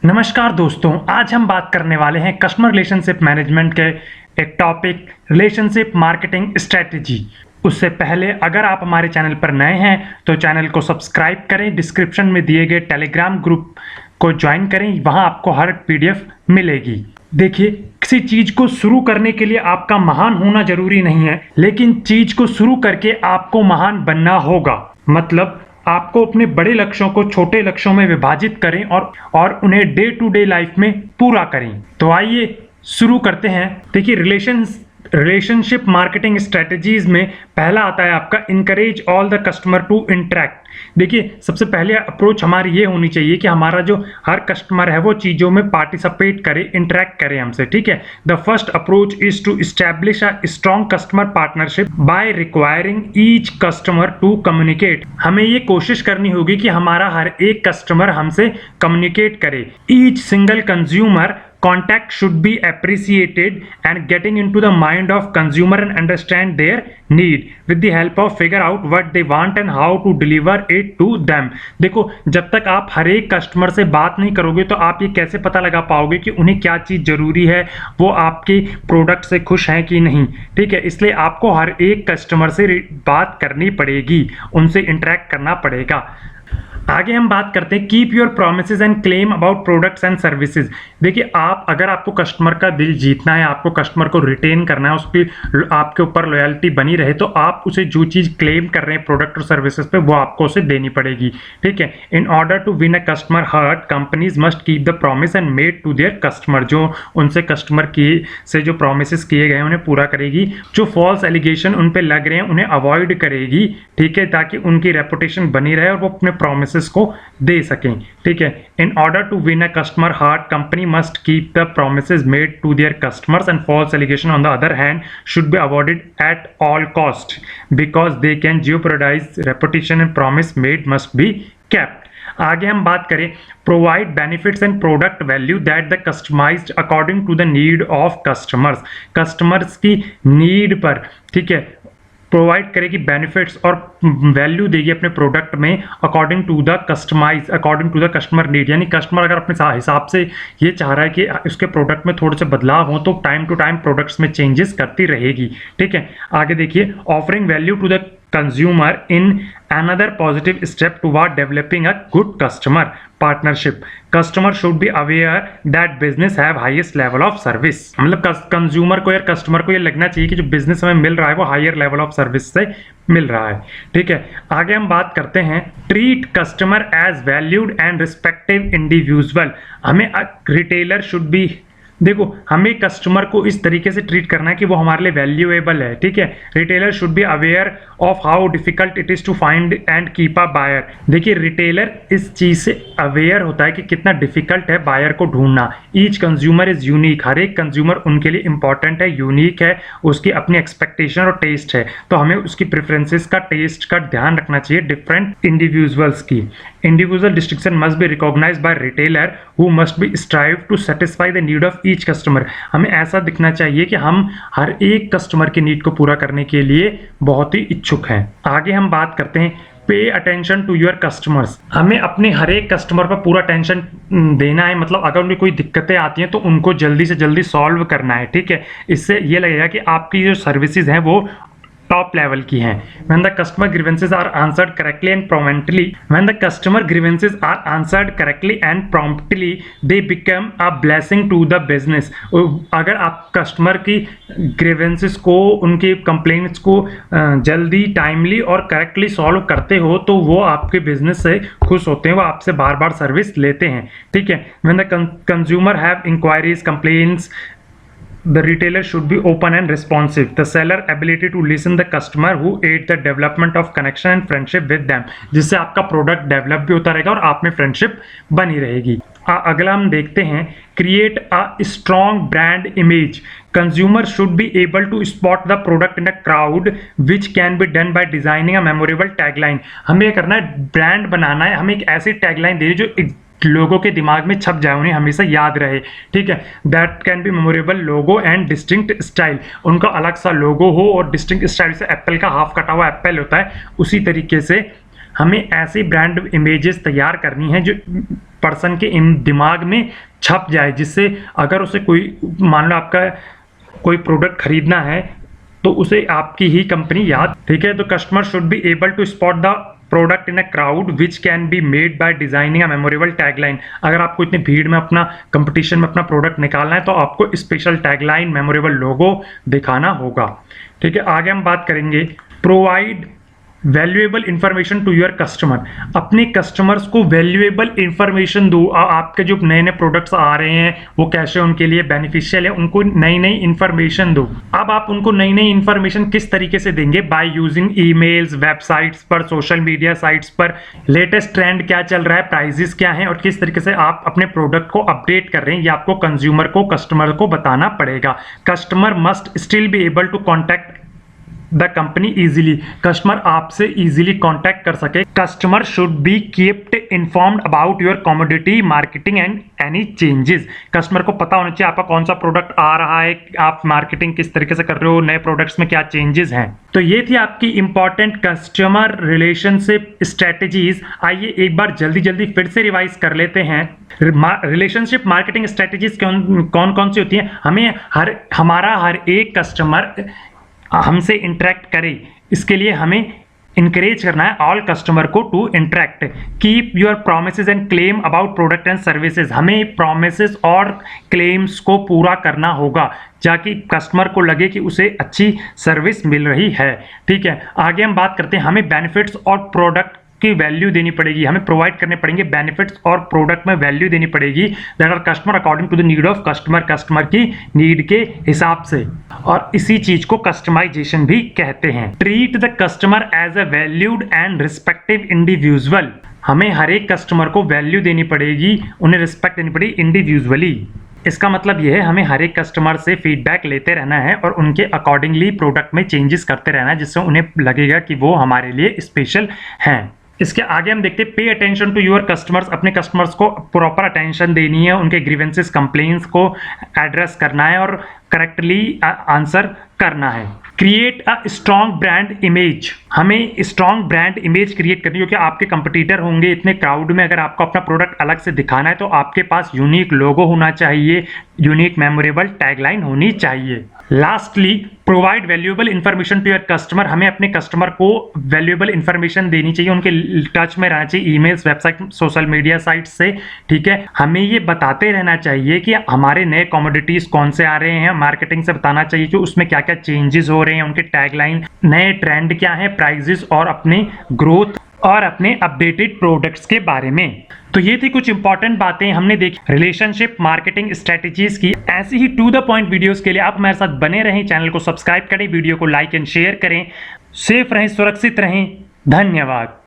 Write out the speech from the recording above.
नमस्कार दोस्तों, आज हम बात करने वाले हैं कस्टमर रिलेशनशिप मैनेजमेंट के एक टॉपिक रिलेशनशिप मार्केटिंग स्ट्रेटजी। उससे पहले अगर आप हमारे चैनल पर नए हैं तो चैनल को सब्सक्राइब करें, डिस्क्रिप्शन में दिए गए टेलीग्राम ग्रुप को ज्वाइन करें, वहां आपको हर पीडीएफ मिलेगी। देखिए, किसी चीज को शुरू करने के लिए आपका महान होना जरूरी नहीं है, लेकिन चीज को शुरू करके आपको महान बनना होगा। मतलब आपको अपने बड़े लक्ष्यों को छोटे लक्ष्यों में विभाजित करें और उन्हें डे टू डे लाइफ में पूरा करें। तो आइए शुरू करते हैं। देखिए, रिलेशनशिप मार्केटिंग स्ट्रेटजीज में पहला आता है आपका encourage all the customer to interact. देखिए, सबसे पहले अप्रोच हमारी ये होनी चाहिए कि हमारा जो हर कस्टमर है वो चीजों में पार्टिसिपेट करे, इंटरेक्ट करे हमसे। ठीक है, the first approach is to establish a strong customer partnership by requiring each customer to communicate. हमें ये कोशिश करनी होगी कि हमारा हर एक कस्टमर हमसे कम्युनिकेट करे। Each single consumer contact should be appreciated and getting into the mind of consumer and understand their need with the help of figure out what they want and how to deliver it to them। देखो, जब तक आप हर एक customer से बात नहीं करोगे तो आप ये कैसे पता लगा पाओगे कि उन्हें क्या चीज जरूरी है, वो आपके प्रोडक्ट से खुश हैं कि नहीं। ठीक है, इसलिए आपको हर एक कस्टमर से बात करनी पड़ेगी, उनसे इंटरेक्ट करना पड़ेगा। आगे हम बात करते हैं keep your promises and claim about products and services. देखिए, अगर आपको कस्टमर का दिल जीतना है, आपको कस्टमर को रिटेन करना है, उसकी आपके ऊपर लॉयल्टी बनी रहे, तो आप उसे जो चीज क्लेम कर रहे हैं प्रोडक्ट और सर्विसेज पे, वो आपको उसे देनी पड़ेगी। ठीक है, in order to win a customer heart companies must keep the promise and made to their customer. जो उनसे कस्टमर की से जो प्रोमिस किए गए उन्हें पूरा करेगी, जो फॉल्स एलिगेशन उन पे लग रहे हैं उन्हें अवॉइड करेगी। ठीक है, ताकि उनकी रेपुटेशन बनी रहे और वो अपने प्रोमिस को दे सकें। ठीक है, in order to win a customer heart company must keep the promises made to their customers and false allegation on the other hand should be avoided at all cost because they can jeopardize reputation and promise made must be kept। आगे हम बात करें provide benefits and product value that the customised according to the need of customers. Customers की need पर, ठीक है, provide करेगी benefits और वैल्यू देगी अपने प्रोडक्ट में according to the customise, according to the customer need. यानी कस्टमर अगर अपने हिसाब से ये चाह रहा है कि उसके प्रोडक्ट में थोड़े से बदलाव हो, तो टाइम टू टाइम प्रोडक्ट्स में चेंजेस करती रहेगी। ठीक है, आगे देखिए offering value to the consumer in another positive step toward developing a good customer partnership। customer should be aware that business have highest level of service। मतलब consumer को या कस्टमर को ये लगना चाहिए कि जो बिजनेस हमें मिल रहा है वो हायर लेवल ऑफ सर्विस से मिल रहा है। ठीक है, आगे हम बात करते हैं treat customer as valued and respective individual. हमें रिटेलर शुड बी, देखो, हमें कस्टमर को इस तरीके से ट्रीट करना है कि वो हमारे लिए वैल्यूएबल है। ठीक है, retailer should be aware of how difficult it is to find and keep a buyer. देखिए, रिटेलर इस चीज से अवेयर होता है कि कितना डिफिकल्ट है बायर को ढूंढना। Each consumer is unique. हर एक कंज्यूमर उनके लिए इंपॉर्टेंट है, यूनिक है, उसकी अपनी एक्सपेक्टेशन और टेस्ट है, तो हमें उसकी प्रेफरेंसेस का, टेस्ट का ध्यान रखना चाहिए डिफरेंट इंडिविजुअल्स की। Individual distinction must be recognised by retailer who must be strive to satisfy the need of each customer. हमें ऐसा दिखना चाहिए कि हम हर एक कस्टमर की नीड को पूरा करने के लिए बहुत ही इच्छुक हैं। आगे हम बात करते हैं pay attention to your customers. हमें अपने हर एक कस्टमर पर पूरा अटेंशन देना है। मतलब अगर उन्हें कोई दिक्कतें आती हैं तो उनको जल्दी से जल्दी सॉल्व करना है। ठीक है, इससे ये लगेगा कि आपकी जो सर्विसेज हैं वो टॉप लेवल की हैं। When the customer grievances are answered correctly and promptly, when the customer grievances are answered correctly and promptly, they become a blessing to the business। अगर आप कस्टमर की ग्रीवेंसेस को, उनके कंप्लेंट्स को जल्दी, टाइमली और करेक्टली सॉल्व करते हो तो वो आपके बिजनेस से खुश होते हैं, वो आपसे बार बार सर्विस लेते हैं। ठीक है, when the consumer have inquiries, complaints, the retailer should be open and responsive। The seller ability to listen the customer who aid the development of connection and friendship with them। जिससे आपका product develop भी होता रहेगा और आप में friendship बनी रहेगी। अगला हम देखते हैं create a strong brand image. Consumer should be able to spot the product in a crowd which can be done by designing a memorable tagline. हमें ये करना है, ब्रांड बनाना है, हमें एक ऐसी टैगलाइन देनी जो लोगों के दिमाग में छप जाए, उन्हें हमेशा याद रहे। ठीक है, that can be memorable logo and distinct style. उनका अलग सा लोगो हो और डिस्टिंक्ट स्टाइल, से एप्पल का हाफ कटा हुआ एप्पल होता है, उसी तरीके से हमें ऐसी ब्रांड इमेजेस तैयार करनी है जो पर्सन के दिमाग में छप जाए, जिससे अगर उसे कोई, मान लो आपका कोई प्रोडक्ट खरीदना है तो उसे आपकी ही कंपनी याद, ठीक है। तो customer should be able to spot the product in a crowd which can be made by designing a memorable tagline. अगर आपको इतनी भीड़ में अपना कंपटीशन में अपना प्रोडक्ट निकालना है तो आपको स्पेशल टैगलाइन, मेमोरेबल लोगो दिखाना होगा, ठीक है। आगे हम बात करेंगे provide valuable information to your customer. अपने कस्टमर्स को वैल्यूएबल इंफॉर्मेशन दो। आपके जो नए नए प्रोडक्ट्स आ रहे हैं वो कैसे उनके लिए बेनिफिशियल है, उनको नई नई इंफॉर्मेशन दो। अब आप उनको नई नई इंफॉर्मेशन किस तरीके से देंगे? बाय यूजिंग ईमेल्स, वेबसाइट्स पर, सोशल मीडिया साइट्स पर लेटेस्ट ट्रेंड क्या चल रहा है, प्राइजेस क्या हैं और किस तरीके से आप अपने प्रोडक्ट को अपडेट कर रहे हैं, ये आपको कंज्यूमर को, कस्टमर को बताना पड़ेगा। Customer must still be able to contact the company easily. Customer आपसे इजीली कांटेक्ट कर सके। Customer should be keeped informed about your commodity marketing and any changes. Customer को पता होना चाहिए आपका कौन सा प्रोडक्ट आ रहा है, आप मार्केटिंग किस तरीके से कर रहे हो, नए प्रोडक्ट्स में क्या चेंजेस हैं। तो ये थी आपकी इंपॉर्टेंट कस्टमर रिलेशनशिप स्ट्रेटेजीज। आइए एक बार जल्दी जल्दी फिर से रिवाइज कर लेते हैं। रिलेशनशिप मार्केटिंग स्ट्रेटेजीज कौन कौन सी होती हैं? हमारा हर एक कस्टमर हमसे इंटरेक्ट करे, इसके लिए हमें इंकरेज करना है ऑल कस्टमर को to interact. Keep your promises and claim about product and services. हमें प्रोमिसेस और क्लेम्स को पूरा करना होगा ताकि कस्टमर को लगे कि उसे अच्छी सर्विस मिल रही है, ठीक है। आगे हम बात करते हैं, हमें बेनिफिट्स और प्रोडक्ट की वैल्यू देनी पड़ेगी। हमें प्रोवाइड करने पड़ेंगे बेनिफिट्स और प्रोडक्ट में वैल्यू देनी पड़ेगी that are customer according to the need of customer, customer की नीड के हिसाब से। और इसी चीज को कस्टमाइजेशन भी कहते हैं। Treat the customer as a valued and respective individual. हमें हर एक कस्टमर को वैल्यू देनी पड़ेगी, उन्हें रिस्पेक्ट देनी पड़ेगी इंडिविजुअली। इसका मतलब यह है हमें हर एक कस्टमर से फीडबैक लेते रहना है और उनके अकॉर्डिंगली प्रोडक्ट में चेंजेस करते रहना है, जिससे उन्हें लगेगा कि वो हमारे लिए स्पेशल हैं। इसके आगे हम देखते हैं pay attention to your customers. अपने कस्टमर्स को प्रॉपर अटेंशन देनी है, उनके ग्रीवेंसेस, कंप्लेंट्स को एड्रेस करना है और करेक्टली आंसर करना है। Create a strong brand image. हमें स्ट्रॉन्ग ब्रांड इमेज क्रिएट करनी है क्योंकि आपके कंपटीटर होंगे इतने क्राउड में। अगर आपको अपना प्रोडक्ट अलग से दिखाना है तो आपके पास यूनिक लोगो होना चाहिए, यूनिक मेमोरेबल टैगलाइन होनी चाहिए। Lastly provide valuable information to your customer. हमें अपने कस्टमर को वैल्यूएबल इंफॉर्मेशन देनी चाहिए, उनके टच में रहना चाहिए, emails, website, social media site से, ठीक है। हमें ये बताते रहना चाहिए कि हमारे नए कमोडिटीज कौन से आ रहे हैं, मार्केटिंग से बताना चाहिए कि उसमें क्या क्या चेंजेस हो रहे हैं, उनके टैगलाइन, नए ट्रेंड क्या है, प्राइजेस और अपने ग्रोथ और अपने अपडेटेड प्रोडक्ट्स के बारे में। तो ये थी कुछ इंपॉर्टेंट बातें हमने देखी रिलेशनशिप मार्केटिंग स्ट्रेटेजीज की। ऐसी ही टू द पॉइंट वीडियोस के लिए आप हमारे साथ बने रहें, चैनल को सब्सक्राइब करें, वीडियो को लाइक एंड शेयर करें। सेफ रहें, सुरक्षित रहें। धन्यवाद।